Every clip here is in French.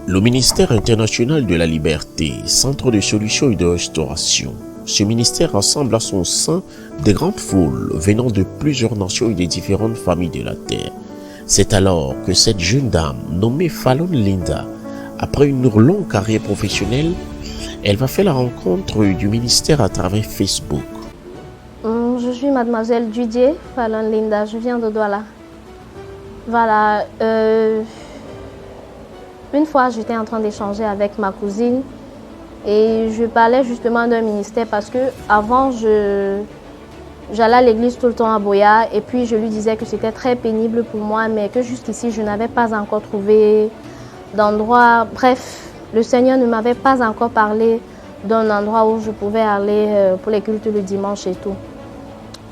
Le ministère international de la liberté, centre de solutions et de restauration. Ce ministère rassemble à son sein des grandes foules venant de plusieurs nations et des différentes familles de la terre. C'est alors que cette jeune dame, nommée Fallon Linda, après une longue carrière professionnelle, elle va faire la rencontre du ministère à travers Facebook. Je suis mademoiselle Didier Fallon Linda, je viens de Douala. Voilà, une fois j'étais en train d'échanger avec ma cousine et je parlais justement d'un ministère parce que avant j'allais à l'église tout le temps à Boya et puis je lui disais que c'était très pénible pour moi mais que jusqu'ici je n'avais pas encore trouvé d'endroit. Bref, le Seigneur ne m'avait pas encore parlé d'un endroit où je pouvais aller pour les cultes le dimanche et tout.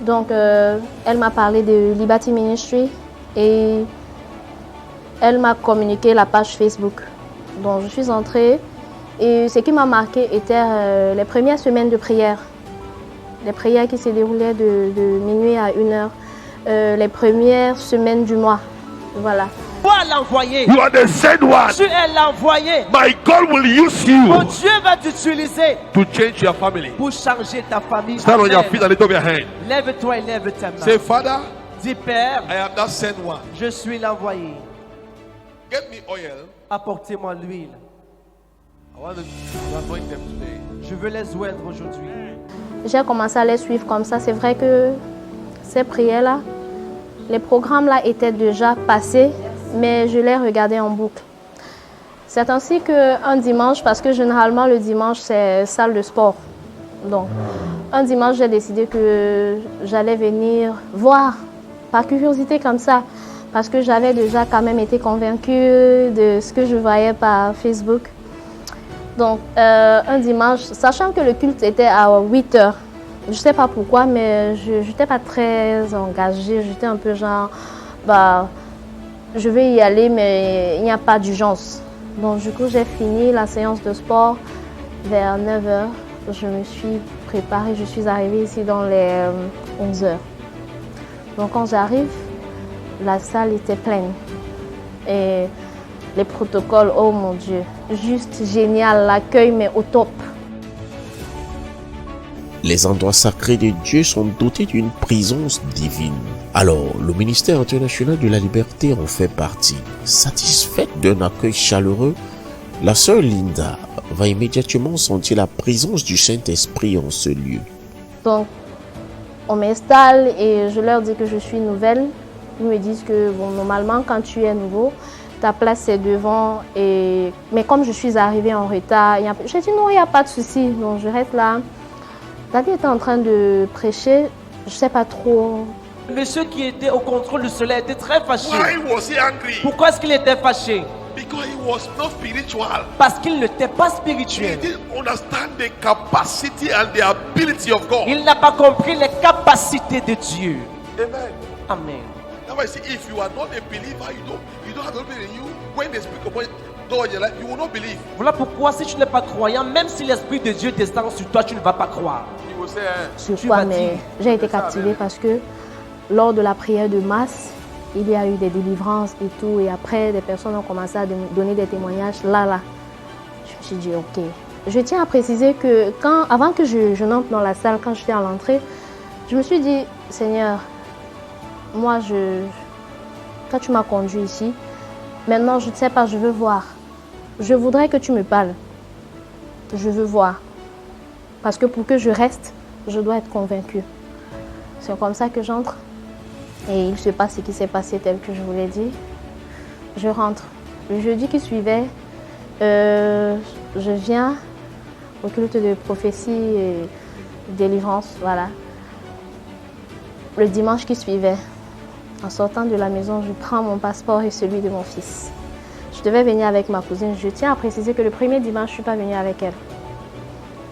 Donc elle m'a parlé de Liberty Ministry et elle m'a communiqué la page Facebook. Donc je suis entrée et ce qui m'a marqué était les premières semaines de prière. Les prières qui se déroulaient de minuit à 1h. Les premières semaines du mois. Voilà. Tu es l'envoyé. You are the sent one. Tu es l'envoyé. My God will use you Mon Dieu va t'utiliser to change your family. pour changer ta famille. Stand on your Amen. feet and lift up your hand. Lève-toi et lève ta main. Say, Father, Dis Père, I am that sent one. je suis l'envoyé. Get me oil. Apportez-moi l'huile. I want to anoint them today. Je veux les oindre aujourd'hui. J'ai commencé à les suivre comme ça. C'est vrai que ces prières-là, les programmes-là étaient déjà passés, mais je les regardais en boucle. C'est ainsi qu'un dimanche, parce que généralement le dimanche c'est salle de sport. Donc, un dimanche, j'ai décidé que j'allais venir voir, par curiosité comme ça, parce que j'avais déjà quand même été convaincue de ce que je voyais par Facebook. Donc, un dimanche, sachant que le culte était à 8h, je ne sais pas pourquoi, mais je n'étais pas très engagée. J'étais un peu genre, je vais y aller, mais il n'y a pas d'urgence. Donc, du coup, j'ai fini la séance de sport vers 9h. Je me suis préparée, je suis arrivée ici dans les 11h. Donc, quand j'arrive, la salle était pleine. Et les protocoles, oh mon Dieu, juste génial, l'accueil, mais au top. Les endroits sacrés de Dieu sont dotés d'une présence divine. Alors, le ministère international de la liberté en fait partie. Satisfaite d'un accueil chaleureux, la sœur Linda va immédiatement sentir la présence du Saint-Esprit en ce lieu. Donc, on m'installe et je leur dis que je suis nouvelle. Ils me disent que bon, normalement, quand tu es nouveau, ta place c'est devant. Mais comme je suis arrivée en retard, j'ai dit non, il n'y a pas de souci. Donc, je reste là. Daddy était en train de prêcher, je ne sais pas trop. Monsieur qui était au contrôle du soleil était très fâché. Why was he angry? Pourquoi est-ce qu'il était fâché? Because he was not spiritual. Parce qu'il n'était pas He spirituel. didn't understand the capacity and the ability of God. Il n'a pas compris les capacités de Dieu. Amen. Amen. That's why I say, if you are not a believer, you don't have the Holy Spirit in you. When they speak upon God in your life, you will not believe. Voilà pourquoi si tu n'es pas croyant, même si l'Esprit de Dieu descend sur toi, tu ne vas pas croire. You will say, eh, Sur Tu quoi, vas mais dire. j'ai été captivée parce que lors de la prière de masse, il y a eu des délivrances et tout. Et après, des personnes ont commencé à donner des témoignages. Là, je me suis dit, ok. Je tiens à préciser que avant que je n'entre dans la salle, quand j'étais à l'entrée, je me suis dit, Seigneur, moi, quand tu m'as conduit ici, maintenant, je ne sais pas, je veux voir. Je voudrais que tu me parles. Je veux voir. Parce que pour que je reste, je dois être convaincue. C'est comme ça que j'entre. Et il se passe ce qui s'est passé tel que je vous l'ai dit. Je rentre. Le jeudi qui suivait, je viens au culte de prophétie et délivrance. Voilà. Le dimanche qui suivait, en sortant de la maison, je prends mon passeport et celui de mon fils. Je devais venir avec ma cousine. Je tiens à préciser que le premier dimanche, je ne suis pas venue avec elle.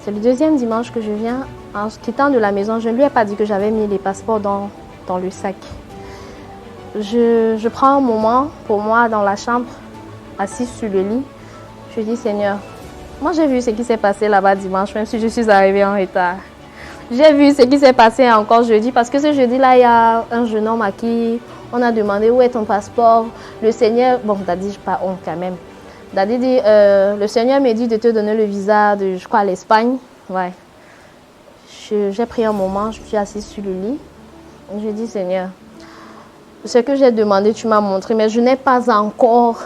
C'est le deuxième dimanche que je viens. En quittant de la maison, je ne lui ai pas dit que j'avais mis les passeports dans le sac. Je prends un moment pour moi dans la chambre, assise sur le lit. Je dis, Seigneur, moi j'ai vu ce qui s'est passé là-bas dimanche, même si je suis arrivée en retard. J'ai vu ce qui s'est passé encore jeudi, parce que ce jeudi-là, il y a un jeune homme à qui on a demandé où est ton passeport. Le Seigneur, bon, t'as dit pas honte quand même. Daddy dit, le Seigneur m'a dit de te donner le visa de, je crois, à l'Espagne. Ouais. J'ai pris un moment, je me suis assise sur le lit. J'ai dit, Seigneur, ce que j'ai demandé, tu m'as montré, mais je n'ai pas encore.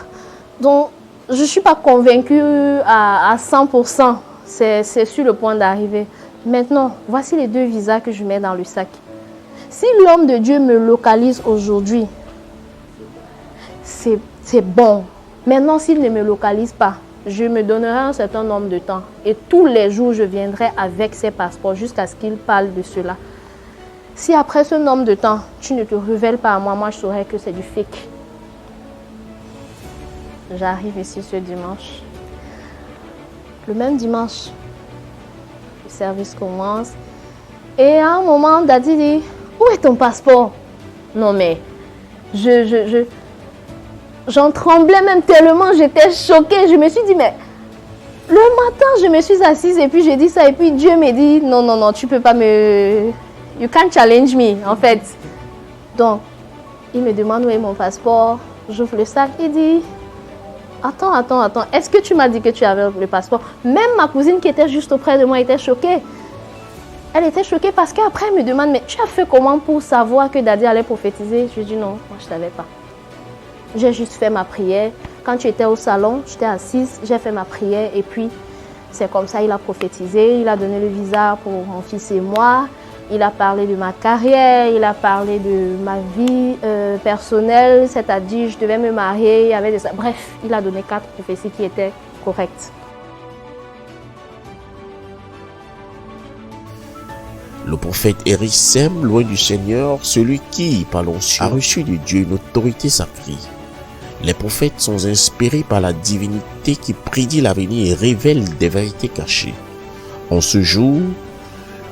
Donc, je ne suis pas convaincue à 100%. C'est sur le point d'arriver. Maintenant, voici les 2 visas que je mets dans le sac. Si l'homme de Dieu me localise aujourd'hui, c'est bon. Maintenant, s'il ne me localise pas, je me donnerai un certain nombre de temps. Et tous les jours, je viendrai avec ces passeports jusqu'à ce qu'il parle de cela. Si après ce nombre de temps, tu ne te révèles pas à moi, moi je saurai que c'est du fake. J'arrive ici ce dimanche. Le même dimanche, le service commence. Et à un moment, Daddy dit, où est ton passeport? Non mais, j'en tremblais même tellement, j'étais choquée. Je me suis dit, mais le matin, je me suis assise et puis j'ai dit ça. Et puis Dieu me dit, non, non, non, tu peux pas me... You can't challenge me, en fait. Donc, il me demande où est mon passeport. J'ouvre le sac, il dit, attends. Est-ce que tu m'as dit que tu avais le passeport? Même ma cousine qui était juste auprès de moi était choquée. Elle était choquée parce qu'après, elle me demande, mais tu as fait comment pour savoir que Daddy allait prophétiser? Je lui dis non, moi je ne savais pas. J'ai juste fait ma prière. Quand tu étais au salon, j'étais assise, j'ai fait ma prière et puis c'est comme ça, il a prophétisé. Il a donné le visa pour mon fils et moi. Il a parlé de ma carrière, il a parlé de ma vie personnelle, c'est-à-dire je devais me marier, il y avait des... Bref, il a donné 4 prophéties qui étaient correctes. Le prophète Élie sème loin du Seigneur celui qui, par l'onction, a reçu de Dieu une autorité sacrée. Les prophètes sont inspirés par la divinité qui prédit l'avenir et révèle des vérités cachées. En ce jour,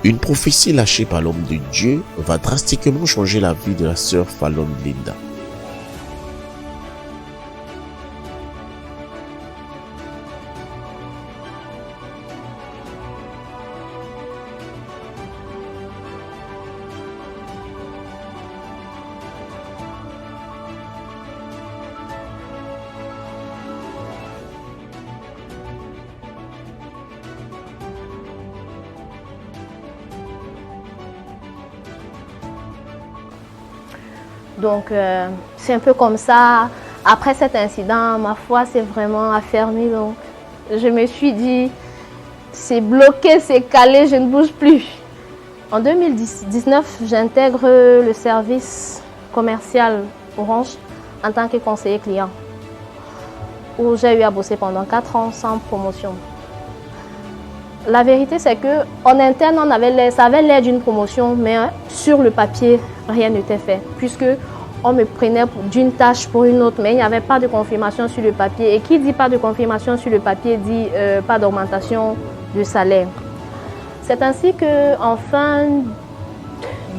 une prophétie lâchée par l'homme de Dieu va drastiquement changer la vie de la sœur Fallon Linda. Donc, c'est un peu comme ça. Après cet incident, ma foi s'est vraiment affermie. Donc, je me suis dit, c'est bloqué, c'est calé, je ne bouge plus. En 2019, j'intègre le service commercial Orange en tant que conseiller client, où j'ai eu à bosser pendant 4 ans sans promotion. La vérité, c'est qu'en interne, ça avait l'air d'une promotion, mais sur le papier, rien n'était fait, puisque on me prenait d'une tâche pour une autre, mais il n'y avait pas de confirmation sur le papier. Et qui dit pas de confirmation sur le papier dit pas d'augmentation de salaire. C'est ainsi qu'en fin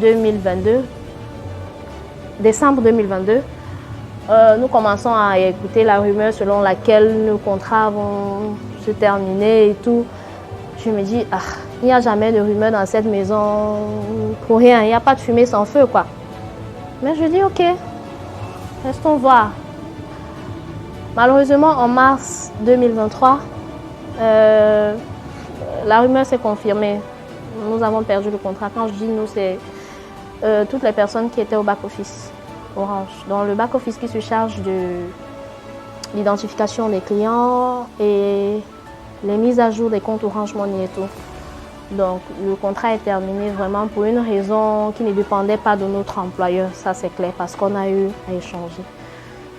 2022, décembre 2022, nous commençons à écouter la rumeur selon laquelle nos contrats vont se terminer et tout. Je me dis, ah, il n'y a jamais de rumeur dans cette maison pour rien, il n'y a pas de fumée sans feu, quoi. Mais je dis, ok, restons voir. Malheureusement, en mars 2023, la rumeur s'est confirmée. Nous avons perdu le contrat. Quand je dis nous, c'est toutes les personnes qui étaient au back-office Orange. Dans le back-office qui se charge de l'identification des clients et les mises à jour des comptes Orange Money et tout. Donc, le contrat est terminé vraiment pour une raison qui ne dépendait pas de notre employeur, ça c'est clair, parce qu'on a eu à échanger.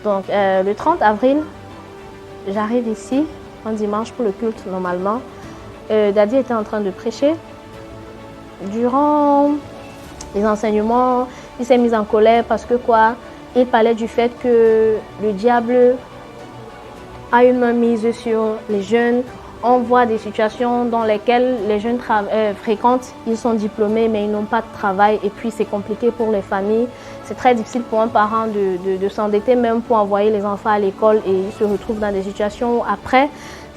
Donc, le 30 avril, j'arrive ici, un dimanche pour le culte normalement. Daddy était en train de prêcher. Durant les enseignements, il s'est mis en colère parce que quoi? Il parlait du fait que le diable a une main mise sur les jeunes. On voit des situations dans lesquelles les jeunes fréquentent, ils sont diplômés mais ils n'ont pas de travail et puis c'est compliqué pour les familles. C'est très difficile pour un parent de s'endetter même pour envoyer les enfants à l'école et ils se retrouvent dans des situations où après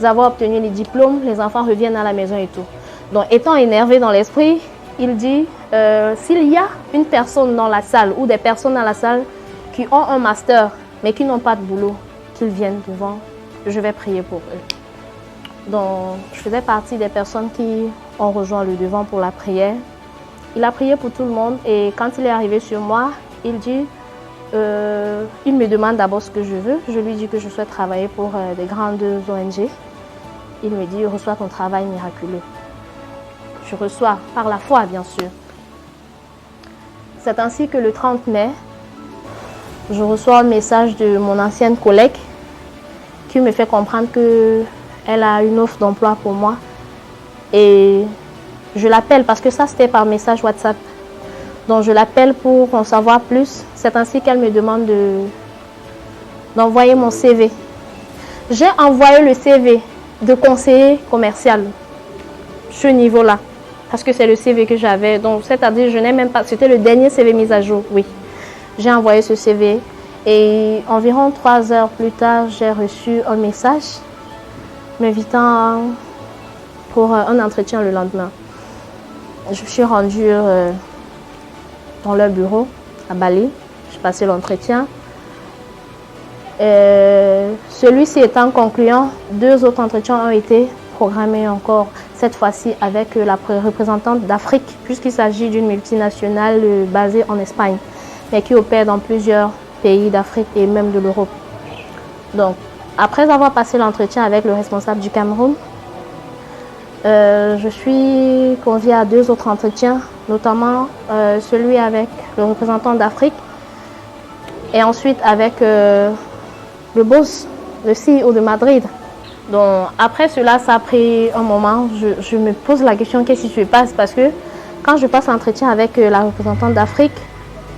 avoir obtenu les diplômes, les enfants reviennent à la maison et tout. Donc étant énervé dans l'esprit, il dit s'il y a une personne dans la salle ou des personnes dans la salle qui ont un master mais qui n'ont pas de boulot, qu'ils viennent devant je vais prier pour eux. Donc, je faisais partie des personnes qui ont rejoint le devant pour la prière. Il a prié pour tout le monde et quand il est arrivé sur moi, il dit, il me demande d'abord ce que je veux. Je lui dis que je souhaite travailler pour des grandes ONG. Il me dit, reçois ton travail miraculeux. Je reçois par la foi, bien sûr. C'est ainsi que le 30 mai, je reçois un message de mon ancienne collègue qui me fait comprendre qu'elle a une offre d'emploi pour moi. Et je l'appelle parce que ça, c'était par message WhatsApp. Donc, je l'appelle pour en savoir plus. C'est ainsi qu'elle me demande d'envoyer mon CV. J'ai envoyé le CV de conseiller commercial, ce niveau-là, parce que c'est le CV que j'avais. Donc, c'est-à-dire, je n'ai même pas... C'était le dernier CV mis à jour, oui. J'ai envoyé ce CV et environ 3 heures plus tard, j'ai reçu un message m'invitant pour un entretien le lendemain. Je suis rendue dans leur bureau à Bali. J'ai passé l'entretien. Celui-ci étant concluant, 2 autres entretiens ont été programmés encore, cette fois-ci avec la représentante d'Afrique, puisqu'il s'agit d'une multinationale basée en Espagne, mais qui opère dans plusieurs pays d'Afrique et même de l'Europe. Donc, après avoir passé l'entretien avec le responsable du Cameroun, je suis conviée à 2 autres entretiens, notamment celui avec le représentant d'Afrique et ensuite avec le boss, le CEO de Madrid. Donc après cela, ça a pris un moment. Je me pose la question, qu'est-ce qui se passe? Parce que quand je passe l'entretien avec la représentante d'Afrique,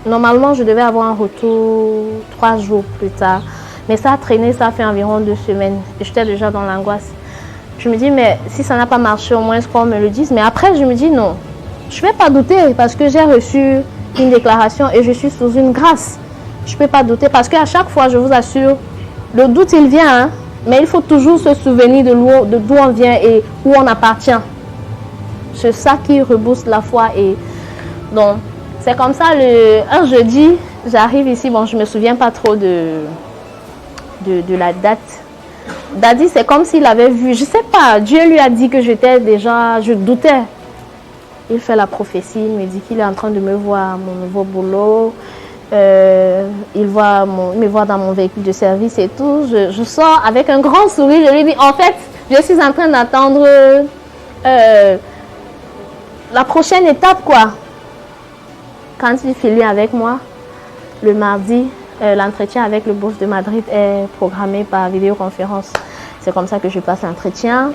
normalement je devais avoir un retour 3 jours plus tard. Mais ça a traîné, ça a fait environ 2 semaines et j'étais déjà dans l'angoisse. Je me dis, mais si ça n'a pas marché, au moins qu'on me le dise. Mais après, je me dis, non, je ne vais pas douter parce que j'ai reçu une déclaration et je suis sous une grâce. Je ne peux pas douter parce qu'à chaque fois, je vous assure, le doute, il vient, hein, mais il faut toujours se souvenir de d'où on vient et où on appartient. C'est ça qui rebooste la foi. Et donc, c'est comme ça, un jeudi, j'arrive ici, bon, je ne me souviens pas trop de la date. Daddy, c'est comme s'il avait vu, je ne sais pas, Dieu lui a dit que je doutais. Il fait la prophétie, il me dit qu'il est en train de me voir à mon nouveau boulot. Il me voit dans mon véhicule de service et tout. Je sors avec un grand sourire, je lui dis, en fait, je suis en train d'attendre la prochaine étape, quoi. Quand il finit avec moi, le mardi, l'entretien avec le boss de Madrid est programmé par vidéoconférence. C'est comme ça que je passe l'entretien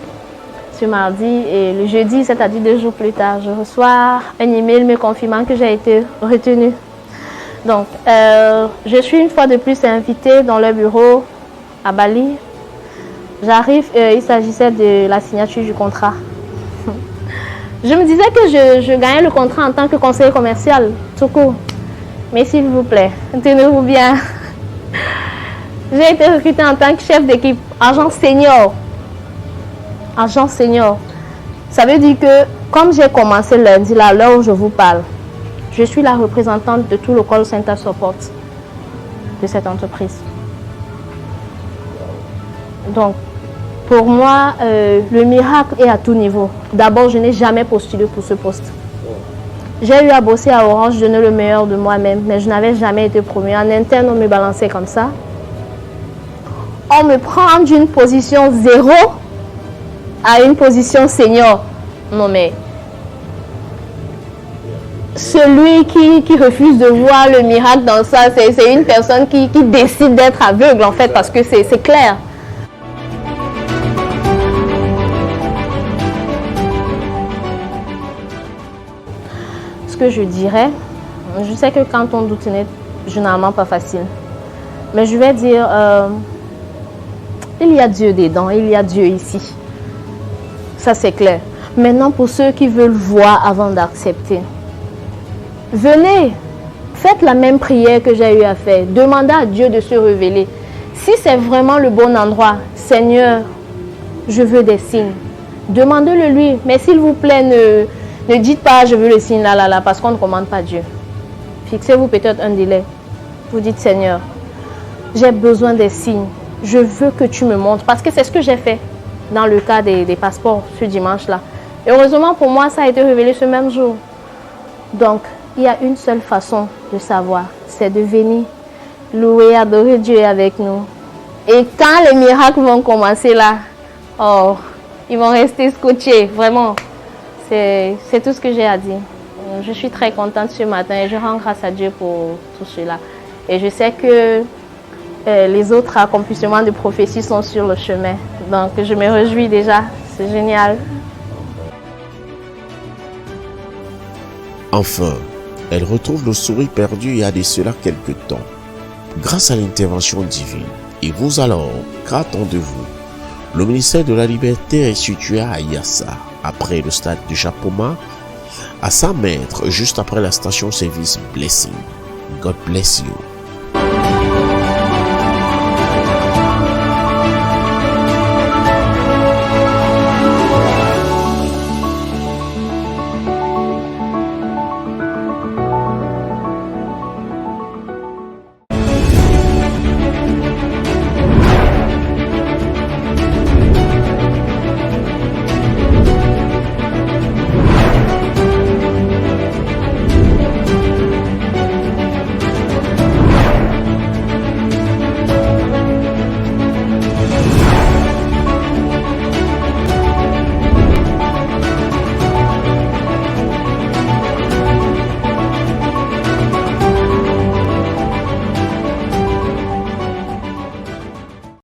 ce mardi et le jeudi, c'est-à-dire 2 jours plus tard, je reçois un email me confirmant que j'ai été retenue. Donc, je suis une fois de plus invitée dans leur bureau à Bali. J'arrive, il s'agissait de la signature du contrat. Je me disais que je gagnais le contrat en tant que conseiller commercial, tout court. Mais s'il vous plaît, tenez-vous bien. J'ai été recrutée en tant que chef d'équipe, agent senior. Agent senior. Ça veut dire que, comme j'ai commencé lundi, là, à l'heure où je vous parle, je suis la représentante de tout le call center support de cette entreprise. Donc, pour moi, le miracle est à tout niveau. D'abord, je n'ai jamais postulé pour ce poste. J'ai eu à bosser à Orange, donner le meilleur de moi-même, mais je n'avais jamais été promue. En interne, on me balançait comme ça. On me prend d'une position 0 à une position senior. Non mais, celui qui refuse de voir le miracle dans ça, c'est une personne qui décide d'être aveugle en fait, parce que c'est clair. Ce que je dirais, je sais que quand on doute, n'est généralement pas facile. Mais je vais dire, il y a Dieu dedans, il y a Dieu ici. Ça c'est clair. Maintenant, pour ceux qui veulent voir avant d'accepter, venez, faites la même prière que j'ai eu à faire. Demandez à Dieu de se révéler. Si c'est vraiment le bon endroit, Seigneur, je veux des signes. Demandez-le lui. Mais s'il vous plaît, ne dites pas je veux le signe là, parce qu'on ne commande pas Dieu. Fixez-vous peut-être un délai. Vous dites Seigneur, j'ai besoin des signes. je veux que tu me montres. Parce que c'est ce que j'ai fait dans le cas des passeports ce dimanche-là. Et heureusement pour moi, ça a été révélé ce même jour. Donc, il y a une seule façon de savoir, c'est de venir louer, adorer Dieu avec nous. Et quand les miracles vont commencer là, oh, ils vont rester scotchés, vraiment. C'est tout ce que j'ai à dire. Je suis très contente ce matin et je rends grâce à Dieu pour tout cela. Et je sais que les autres accomplissements de prophétie sont sur le chemin. Donc je me réjouis déjà, c'est génial. Enfin, elle retrouve le sourire perdu il y a de cela quelque temps. Grâce à l'intervention divine, et vous alors, qu'attendez-vous? Le ministère de la Liberté est situé à Yassa, après le stade de Japoma, à 100 mètres, juste après la station-service Blessing. God bless you.